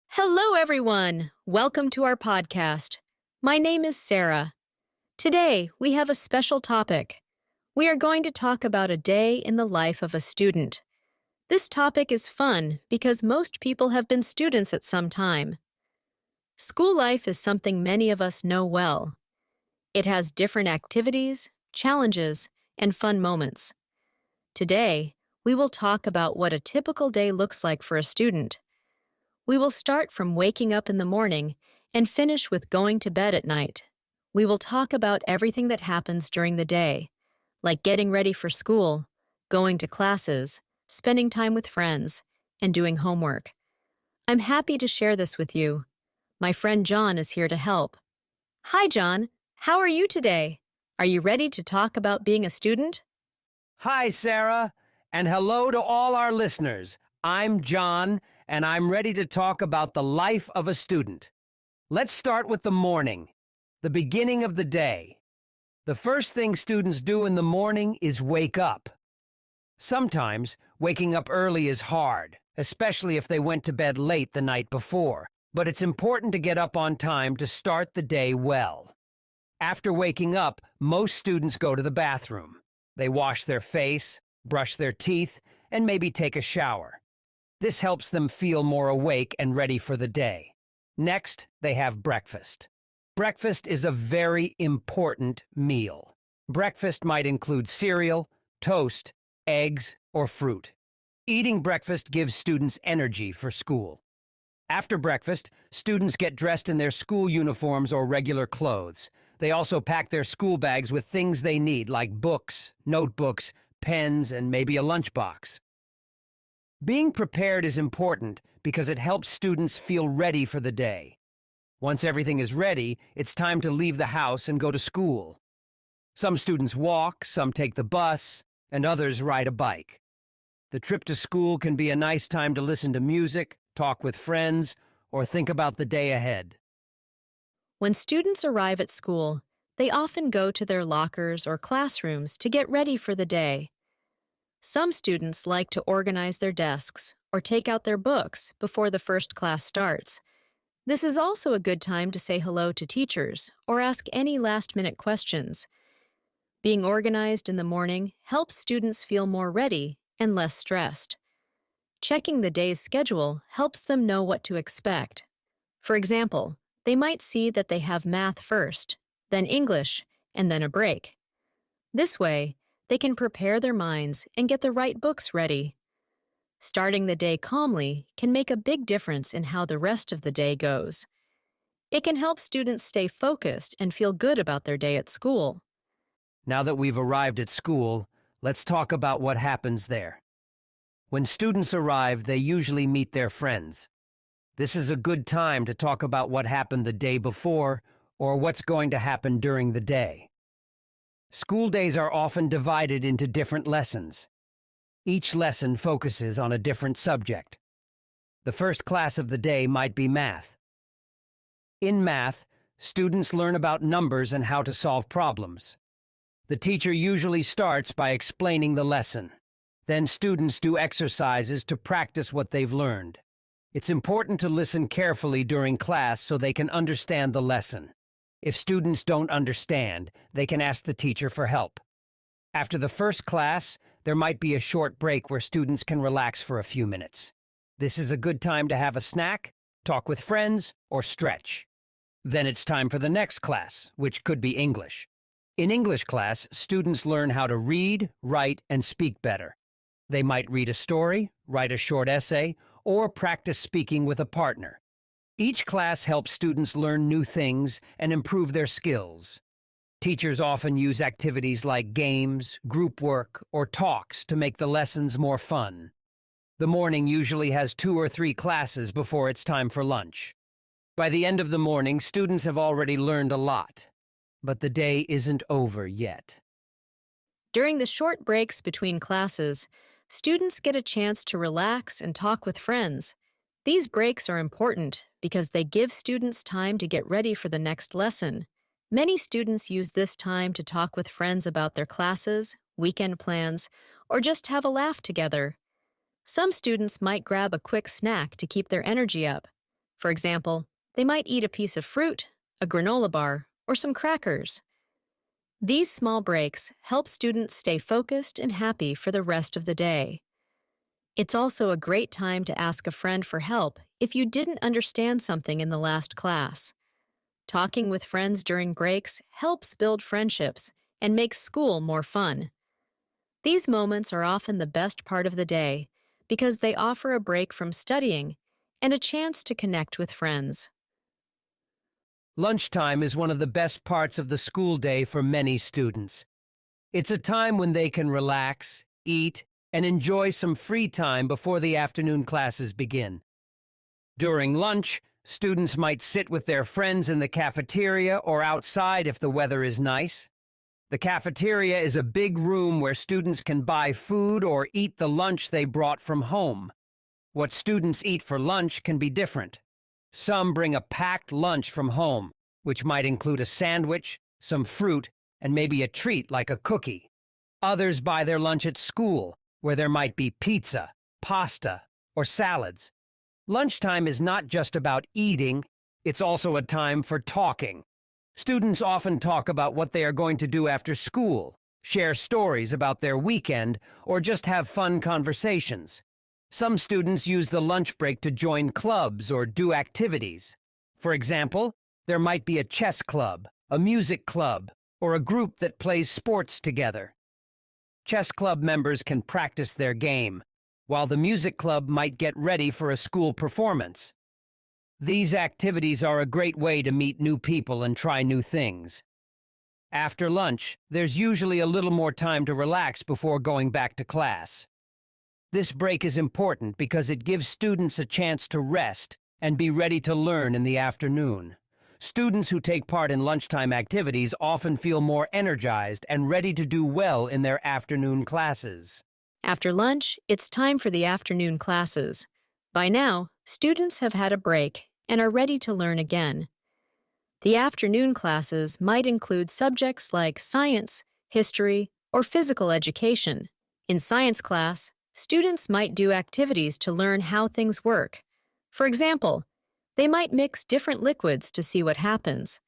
Hello, everyone. Welcome to our podcast. My name is Sarah. Today, we have a special topic. We are going to talk about a day in the life of a student. This topic is fun because most people have been students at some time. School life is something many of us know well. It has different activities, challenges, and fun moments. Today, we will talk about what a typical day looks like for a student. We will start from waking up in the morning and finish with going to bed at night. We will talk about everything that happens during the day, like getting ready for school, going to classes, spending time with friends, and doing homework. I'm happy to share this with you. My friend John is here to help. Hi, John. How are you today? Are you ready to talk about being a student? Hi, Sarah, and hello to all our listeners. I'm John, and I'm ready to talk about the life of a student. Let's start with the morning, the beginning of the day. The first thing students do in the morning is wake up. Sometimes, waking up early is hard, especially if they went to bed late the night before, but it's important to get up on time to start the day well. After waking up, most students go to the bathroom. They wash their face, brush their teeth, and maybe take a shower. This helps them feel more awake and ready for the day. Next, they have breakfast. Breakfast is a very important meal. Breakfast might include cereal, toast, eggs, or fruit. Eating breakfast gives students energy for school. After breakfast, students get dressed in their school uniforms or regular clothes. They also pack their school bags with things they need, like books, notebooks, pens, and maybe a lunchbox. Being prepared is important because it helps students feel ready for the day. Once everything is ready, it's time to leave the house and go to school. Some students walk, some take the bus, and others ride a bike. The trip to school can be a nice time to listen to music, talk with friends, or think about the day ahead. When students arrive at school, they often go to their lockers or classrooms to get ready for the day. Some students like to organize their desks or take out their books before the first class starts. This is also a good time to say hello to teachers or ask any last-minute questions. Being organized in the morning helps students feel more ready and less stressed. Checking the day's schedule helps them know what to expect. For example, they might see that they have math first, then English, and then a break. This way, they can prepare their minds and get the right books ready. Starting the day calmly can make a big difference in how the rest of the day goes. It can help students stay focused and feel good about their day at school. Now that we've arrived at school, let's talk about what happens there. When students arrive, they usually meet their friends. This is a good time to talk about what happened the day before or what's going to happen during the day. School days are often divided into different lessons. Each lesson focuses on a different subject. The first class of the day might be math. In math, students learn about numbers and how to solve problems. The teacher usually starts by explaining the lesson. Then students do exercises to practice what they've learned. It's important to listen carefully during class so they can understand the lesson. If students don't understand, they can ask the teacher for help. After the first class, there might be a short break where students can relax for a few minutes. This is a good time to have a snack, talk with friends, or stretch. Then it's time for the next class, which could be English. In English class, students learn how to read, write, and speak better. They might read a story, write a short essay, or practice speaking with a partner. Each class helps students learn new things and improve their skills. Teachers often use activities like games, group work, or talks to make the lessons more fun. The morning usually has 2 or 3 classes before it's time for lunch. By the end of the morning, students have already learned a lot. But the day isn't over yet. During the short breaks between classes, students get a chance to relax and talk with friends. These breaks are important because they give students time to get ready for the next lesson. Many students use this time to talk with friends about their classes, weekend plans, or just have a laugh together. Some students might grab a quick snack to keep their energy up. For example, they might eat a piece of fruit, a granola bar, or some crackers. These small breaks help students stay focused and happy for the rest of the day. It's also a great time to ask a friend for help if you didn't understand something in the last class. Talking with friends during breaks helps build friendships and makes school more fun. These moments are often the best part of the day because they offer a break from studying and a chance to connect with friends. Lunchtime is one of the best parts of the school day for many students. It's a time when they can relax, eat, and enjoy some free time before the afternoon classes begin. During lunch, students might sit with their friends in the cafeteria or outside if the weather is nice. The cafeteria is a big room where students can buy food or eat the lunch they brought from home. What students eat for lunch can be different. Some bring a packed lunch from home, which might include a sandwich, some fruit, and maybe a treat like a cookie. Others buy their lunch at school, where there might be pizza, pasta, or salads. Lunchtime is not just about eating, it's also a time for talking. Students often talk about what they are going to do after school, share stories about their weekend, or just have fun conversations. Some students use the lunch break to join clubs or do activities. For example, there might be a chess club, a music club, or a group that plays sports together. Chess club members can practice their game, while the music club might get ready for a school performance. These activities are a great way to meet new people and try new things. After lunch, there's usually a little more time to relax before going back to class. This break is important because it gives students a chance to rest and be ready to learn in the afternoon. Students who take part in lunchtime activities often feel more energized and ready to do well in their afternoon classes. After lunch, it's time for the afternoon classes. By now, students have had a break and are ready to learn again. The afternoon classes might include subjects like science, history, or physical education. In science class, students might do activities to learn how things work. For example, they might mix different liquids to see what happens.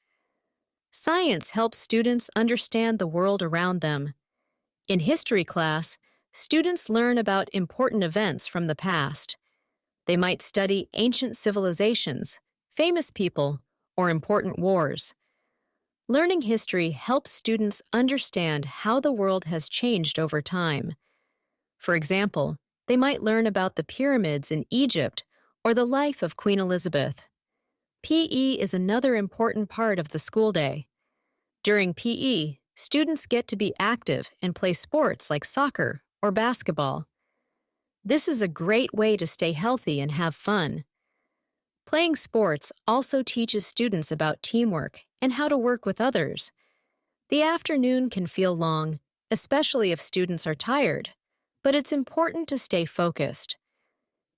Science helps students understand the world around them. In history class, students learn about important events from the past. They might study ancient civilizations, famous people, or important wars. Learning history helps students understand how the world has changed over time. For example, they might learn about the pyramids in Egypt or the life of Queen Elizabeth. PE is another important part of the school day. During PE, students get to be active and play sports like soccer or basketball. This is a great way to stay healthy and have fun. Playing sports also teaches students about teamwork and how to work with others. The afternoon can feel long, especially if students are tired, but it's important to stay focused.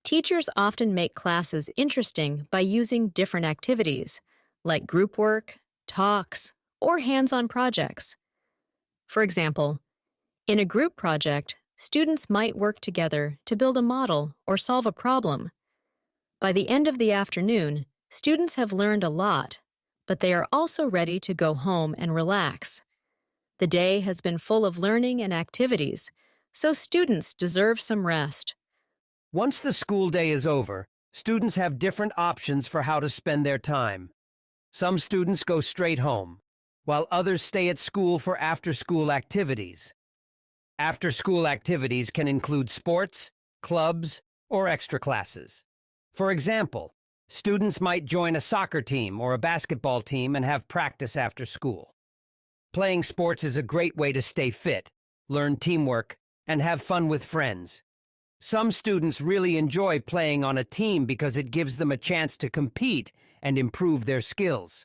Teachers often make classes interesting by using different activities, like group work, talks, or hands-on projects. For example, in a group project, students might work together to build a model or solve a problem. By the end of the afternoon, students have learned a lot, but they are also ready to go home and relax. The day has been full of learning and activities, so students deserve some rest. Once the school day is over, students have different options for how to spend their time. Some students go straight home, while others stay at school for after-school activities. After-school activities can include sports, clubs, or extra classes. For example, students might join a soccer team or a basketball team and have practice after school. Playing sports is a great way to stay fit, learn teamwork, and have fun with friends. Some students really enjoy playing on a team because it gives them a chance to compete and improve their skills.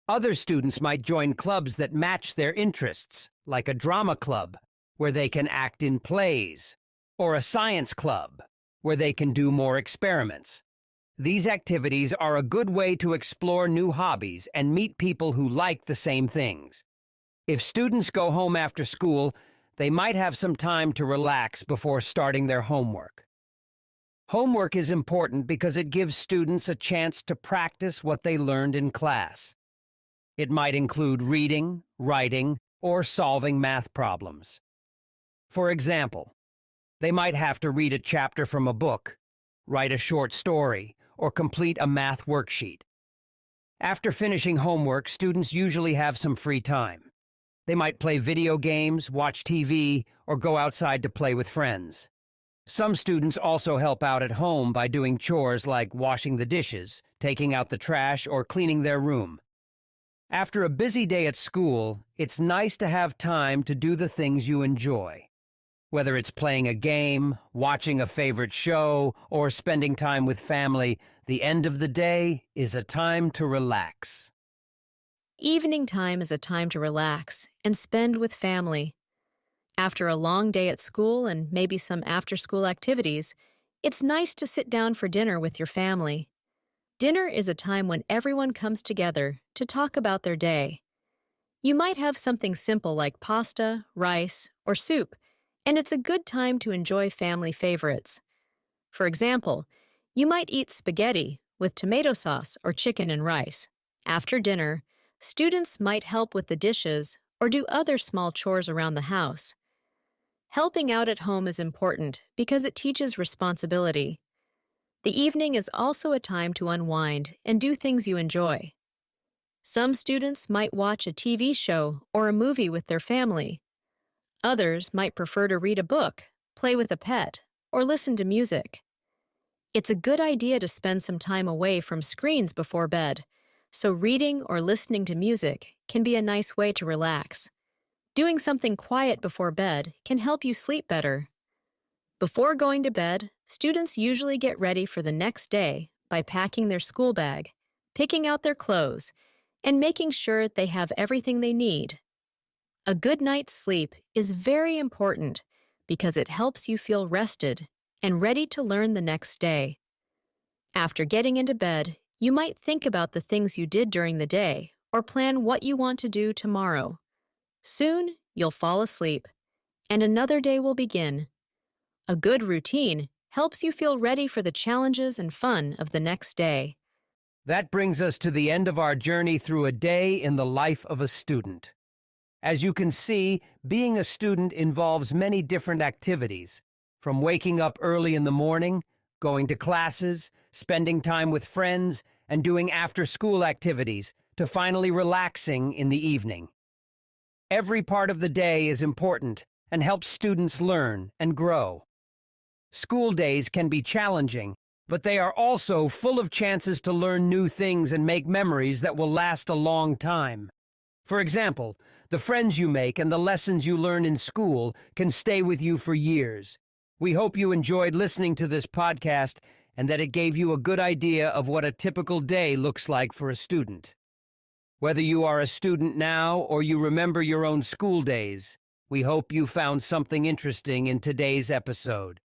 Other students might join clubs that match their interests, like a drama club, where they can act in plays, or a science club, where they can do more experiments. These activities are a good way to explore new hobbies and meet people who like the same things. If students go home after school, they might have some time to relax before starting their homework. Homework is important because it gives students a chance to practice what they learned in class. It might include reading, writing, or solving math problems. For example, they might have to read a chapter from a book, write a short story, or complete a math worksheet. After finishing homework, students usually have some free time. They might play video games, watch TV, or go outside to play with friends. Some students also help out at home by doing chores like washing the dishes, taking out the trash, or cleaning their room. After a busy day at school, it's nice to have time to do the things you enjoy. Whether it's playing a game, watching a favorite show, or spending time with family, the end of the day is a time to relax. Evening time is a time to relax and spend with family. After a long day at school and maybe some after-school activities, it's nice to sit down for dinner with your family. Dinner is a time when everyone comes together to talk about their day. You might have something simple like pasta, rice, or soup, and it's a good time to enjoy family favorites. For example, you might eat spaghetti with tomato sauce or chicken and rice. After dinner, students might help with the dishes or do other small chores around the house. Helping out at home is important because it teaches responsibility. The evening is also a time to unwind and do things you enjoy. Some students might watch a TV show or a movie with their family. Others might prefer to read a book, play with a pet, or listen to music. It's a good idea to spend some time away from screens before bed, so reading or listening to music can be a nice way to relax. Doing something quiet before bed can help you sleep better. Before going to bed, students usually get ready for the next day by packing their school bag, picking out their clothes, and making sure they have everything they need. A good night's sleep is very important because it helps you feel rested and ready to learn the next day. After getting into bed, you might think about the things you did during the day or plan what you want to do tomorrow. Soon, you'll fall asleep, and another day will begin. A good routine helps you feel ready for the challenges and fun of the next day. That brings us to the end of our journey through a day in the life of a student. As you can see, being a student involves many different activities, from waking up early in the morning, going to classes, spending time with friends, and doing after-school activities, to finally relaxing in the evening. Every part of the day is important and helps students learn and grow. School days can be challenging, but they are also full of chances to learn new things and make memories that will last a long time. For example, the friends you make and the lessons you learn in school can stay with you for years. We hope you enjoyed listening to this podcast and that it gave you a good idea of what a typical day looks like for a student. Whether you are a student now or you remember your own school days, we hope you found something interesting in today's episode.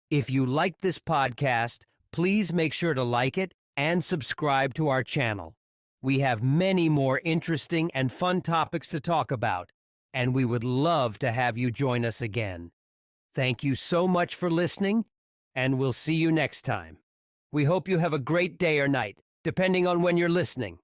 If you liked this podcast, please make sure to like it and subscribe to our channel. We have many more interesting and fun topics to talk about, and we would love to have you join us again. Thank you so much for listening, and we'll see you next time. We hope you have a great day or night, depending on when you're listening.